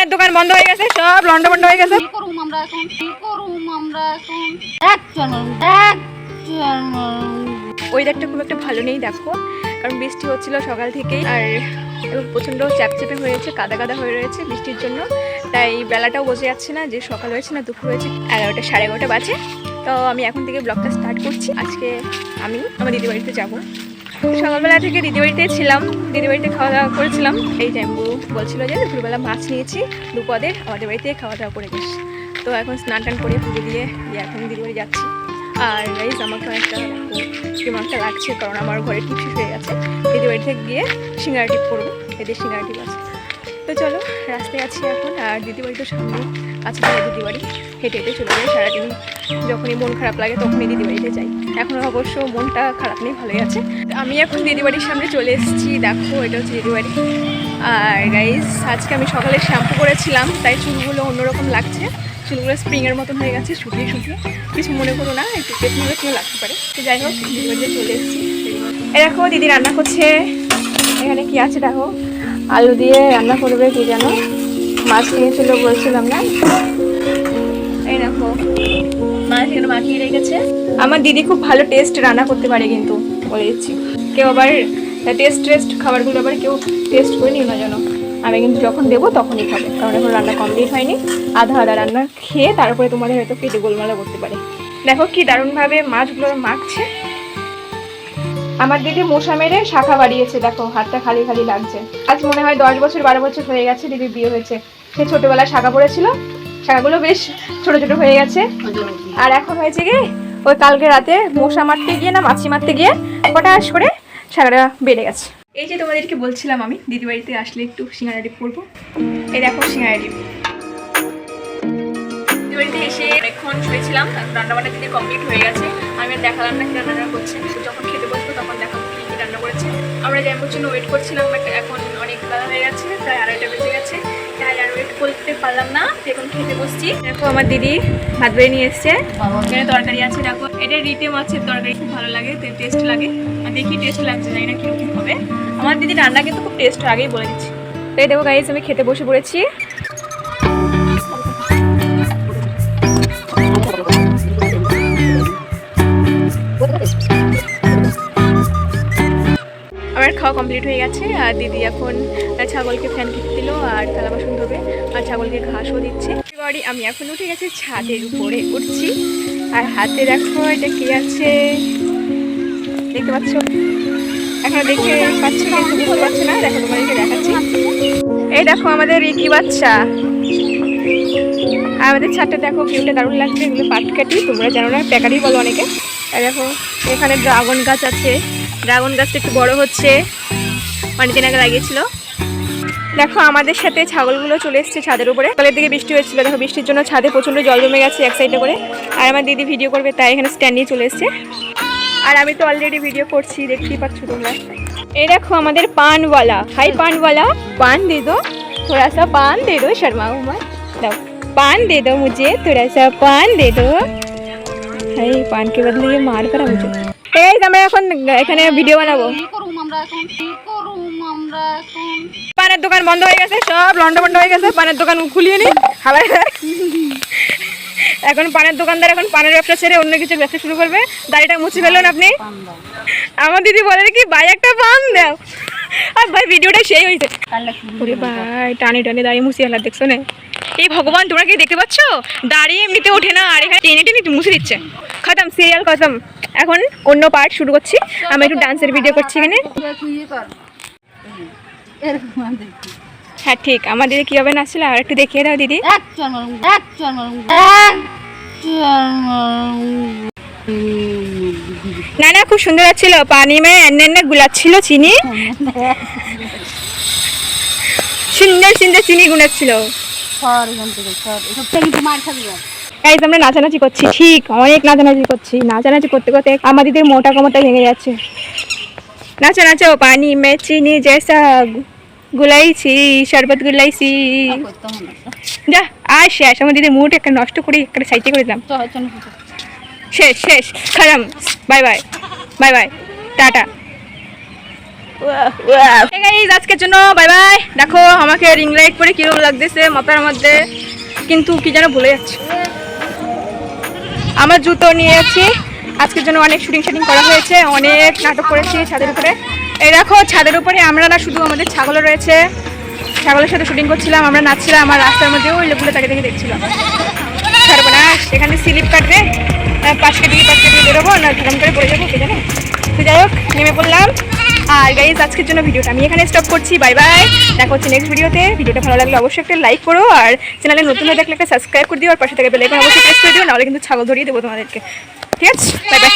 পানের দোকান বন্ধ হয়ে গেছে, সব লন্ডা বন্ধ হয়ে গেছে। ওয়েদারটা খুব একটা ভালো নেই দেখো, কারণ বৃষ্টি হচ্ছিল সকাল থেকেই, আর প্রচণ্ড চ্যাপচ্যাপে হয়েছে, কাদা কাদা হয়ে রয়েছে বৃষ্টির জন্য। তাই বেলাটাও বোঝা যাচ্ছে না যে সকাল হয়েছে না দুপুর হয়েছে। 11টা 11:30 বাজে। তো আমি এখন থেকে ব্লগটা স্টার্ট করছি। আজকে আমি আমার দিদিবাড়িতে যাবো। সকালবেলা থেকে দিদিবাড়িতে ছিলাম, দিদিবাড়িতে খাওয়া দাওয়া করেছিলাম। এই জাম্বু বলছিল যে দুপুরবেলা মাছ নিয়েছি দুপদের, আমাদের বাড়িতে খাওয়া দাওয়া করে গেছি। তো এখন স্নান টান করে পুজো দিয়ে এখন দিদিবাড়ি যাচ্ছি। আর গাইস আমাকে অনেকটা কেমন একটা লাগছে, কারণ আমার ঘরে টিপ শেষ হয়ে গেছে। দিদিবাড়ি থেকে গিয়ে সিঙ্গারা টিপ করবো, এদের সিঙ্গারা টিপ আছে। তো চলো রাস্তায় আছি এখন। আর দিদিবাড়ি তো সামনে আছে, দিদিবাড়ি হেঁটে হেঁটে চলে যাই সারাদিন। যখনই মন খারাপ লাগে তখনই দিদিবাড়িতে যাই। এখন অবশ্য মনটা খারাপ নেই, ভালোই আছে। আমি এখন দিদিবাড়ির সামনে চলে এসেছি, দেখো এটা হচ্ছে দিদিবাড়ি। আর গাইস আজকে আমি সকালে শ্যাম্পু করেছিলাম, তাই চুলগুলো অন্যরকম লাগছে। চুলগুলো স্প্রিংয়ের মতন হয়ে গেছে, শুকিয়ে শুকিয়ে। কিছু মনে করো না, একটু পেটগুলো কেউ লাগতে পারে। তো যাই হোক দিদিবাড়িতে চলে এসেছি। এই দেখো দিদি রান্না করছে। এখানে কি আছে দেখো, আলু দিয়ে রান্না করবে কি যেন, মাছ নিয়েছিল বলছিলাম না। এই দেখো মাছ এখানে মাখিয়ে রেখেছে। আমার দিদি খুব ভালো টেস্ট রান্না করতে পারে, কিন্তু বলে দিচ্ছি। কেউ আবার টেস্ট খাবারগুলো আবার কেউ টেস্ট করে নিও না যেন। আমি কিন্তু যখন দেবো তখনই খাবে, কারণ এখন রান্না কমপ্লিট হয়নি। আধা আধা রান্না খেয়ে তারপরে তোমাদের হয়তো পেটে গোলমালা করতে পারে। দেখো কি দারুণভাবে মাছগুলো মাখছে। আমার দিদি মশা মেরে শাখা বাড়িয়েছে, দেখো হাতটা খালি খালি লাগছে। আজ মনে হয় 10 বছর 12 বছর হয়ে গেছে দিদির বিয়ে হয়েছে। সে ছোটবেলায় শাখা পড়েছিল, শাখাগুলো বেশ ছোট ছোট হয়ে গেছে। আর এখন হয়েছে কি, ওই কালকে রাতে মশা মারতে গিয়ে না মাছি মারতে গিয়ে হঠাৎ করে শাখাটা বেড়ে গেছে। এই যে তোমাদেরকে বলছিলাম আমি দিদিবাড়িতে আসলে একটু সিঙ্গারা টিপ করবো। এই দেখো সিঙ্গারা টিপ। দিদিবাড়িতে এসে অনেকক্ষণ শুয়েছিলাম, রান্নাবান্না দিদি কমপ্লিট হয়ে গেছে। আমি আর দেখালাম না কি রান্না করছে, যখন খেতে বসবো তখন দেখাবো কি কি রান্না করেছে। আমরা যেমন জন্য ওয়েট করছিলাম, বাট এখন অনেক বেলা হয়ে গেছে, প্রায় 2:30 বেজে গেছে। তাই আর ওয়েট করতে পারলাম না, এখন খেতে বসছি। দেখো আমার দিদি ভাত বেড়ে নিয়ে এসছে, এখানে তরকারি আছে। দেখো এটা রিটে মাছের তরকারি, খুব ভালো লাগে, টেস্ট লাগে। আর দেখি টেস্ট লাগছে, জানি না কিরকম হবে। আমার দিদি রান্না কিন্তু খুব টেস্ট, আগেই বলে দিচ্ছি। তো এই দেখো গাইস আমি খেতে বসে পড়েছি। আমার খাওয়া কমপ্লিট হয়ে গেছে। আর দিদি এখন ছাগলকে ফ্যান কিনে দিল আর থালা বাসন ধোবে, আর ছাগলকে ঘাসও দিচ্ছে। আমি এখন উঠে গেছি, ছাদের উপরে উঠছি। আর হাতে দেখো এটা কি আছে দেখতে পাচ্ছ, এখনো দেখতে পাচ্ছ কিন্তু বুঝতে পারছো না। দেখো তোমাদেরকে দেখাচ্ছি। এই দেখো আমাদের রিকি বাচ্চা। আর আমাদের ছাদটা দেখো ভিউটা দারুণ লাগছে। এগুলো পাটকাঠি, তোমরা জানো না, প্যাকারি বলো অনেকে। আর দেখো এখানে ড্রাগন গাছ আছে, ড্রাগন গাছটা একটু বড় হচ্ছে, অনেকদিন আগে লাগিয়েছিল। দেখো আমাদের সাথে ছাগলগুলো চলে এসছে ছাদের উপরে। সকালের দিকে বৃষ্টি হয়েছিল, দেখো বৃষ্টির জন্য ছাদে প্রচণ্ড জল জমে গেছে এক সাইডে করে। আর আমার দিদি ভিডিও করবে তাই এখানে স্ট্যান্ড নিয়ে চলে এসছে। আর আমি তো অলরেডি ভিডিও করছি, দেখতেই পাচ্ছ তোমরা। এই দেখো আমাদের পানওয়ালা। হাই পানওয়ালা, পান দে দো, थोड़ा सा पान दे दो, शर्माओ मत, दो पान दे दो मुझे, थोड़ा सा पान दे दो। हाय पान के बदले ये मार करा मुझे। আমরা এখন এখানে ভিডিও বানাবো। পানের দোকান বন্ধ হয়ে গেছে, সব লন্ডা বন্ধ হয়ে গেছে। পানের দোকান খুলিয়ে নি হালাই। এখন পানের দোকানদার এখন পানের ব্যবসা ছেড়ে অন্য কিছু ব্যবসা শুরু করবে। দাড়িটা মুছে ফেললেন আপনি। আমার দিদি বলে কি ভাই একটা পান দাও। আর ভাই ভিডিওটা সেই হয়েছে, ভাই টানে টানে দাঁড়িয়ে মুছে ফেলার দেখছো না। এই ভগবান তোমরা কি দেখতে পাচ্ছ, দাঁড়িয়ে এমনিতে ওঠে না, আর এখানে টেনে টেনে মুছে দিচ্ছে। খতম, সিরিয়াল খতম। এখন অন্য পার্ট শুরু করছি। আমি একটু ডান্সের ভিডিও করছি এখানে। হ্যাঁ ঠিক, আমার দিদি কীভাবে নাচছিল আর একটু দেখিয়ে দাও দিদি। না না খুব সুন্দর ছিল, পানি में এনে গুলাচ্ছিল চিনি, সুন্দর সুন্দর চিনি গুলাচ্ছিল। এই আমরা নাচানাচি করছি, ঠিক অনেক নাচানাচি করছি। নাচানাচি করতে করতে আমাদের মোটা কোমরটা ভেঙে যাচ্ছে। নাচো নাচো, পানি में চিনি जैसा গুলাইছি, শরবত গুলাইছি। যা আর শেষ, আমার দিদির মুড একটা নষ্ট করে একটা সাইডে করে দিলাম। শেষ শেষ, খারাম, bye bye bye bye, ta ta. Guys আজকের জন্য বাই বাই। দেখো আমাকে রিং লাইট পরে কিরকম লাগতেছে মাথার মধ্যে, কিন্তু কি যেন ভুলে যাচ্ছি। আমার জুতো নিয়ে যাচ্ছি। আজকের জন্য অনেক শুটিং করা হয়েছে, অনেক নাটক করেছি ছাদের উপরে। এই দেখো ছাদের উপরে আমরা না শুধু আমাদের ছাগলও রয়েছে, ছাগলের সাথে শুটিং করছিলাম, আমরা নাচছিলাম। আমার রাস্তার মধ্যে ওই লোকগুলো তাকে দেখে দেখছিলাম। ছাড়বো না, সেখানে স্লিপ কাটবে, পাশকে দিয়ে বেরোবো না ধরম করে পড়ে যাবো কে জানে। তো যাই হোক নেমে পড়লাম। আর গাইজ আজকের জন্য ভিডিওটা আমি এখানে স্টপ করছি। বাই বাই, দেখা হচ্ছে নেক্সট ভিডিওতে। ভিডিওটা ভালো লাগলে অবশ্যই একটা লাইক করো, আর চ্যানেলে নতুন হয়ে থাকলে একটা সাবস্ক্রাইব করে দিও, আর পাশে থেকে বেল আইকন অবশ্যই প্রেস করে দিও, নাহলে কিন্তু ছাগল ধরিয়ে দেবো তোমাদেরকে। ঠিক আছে, বাই বাই।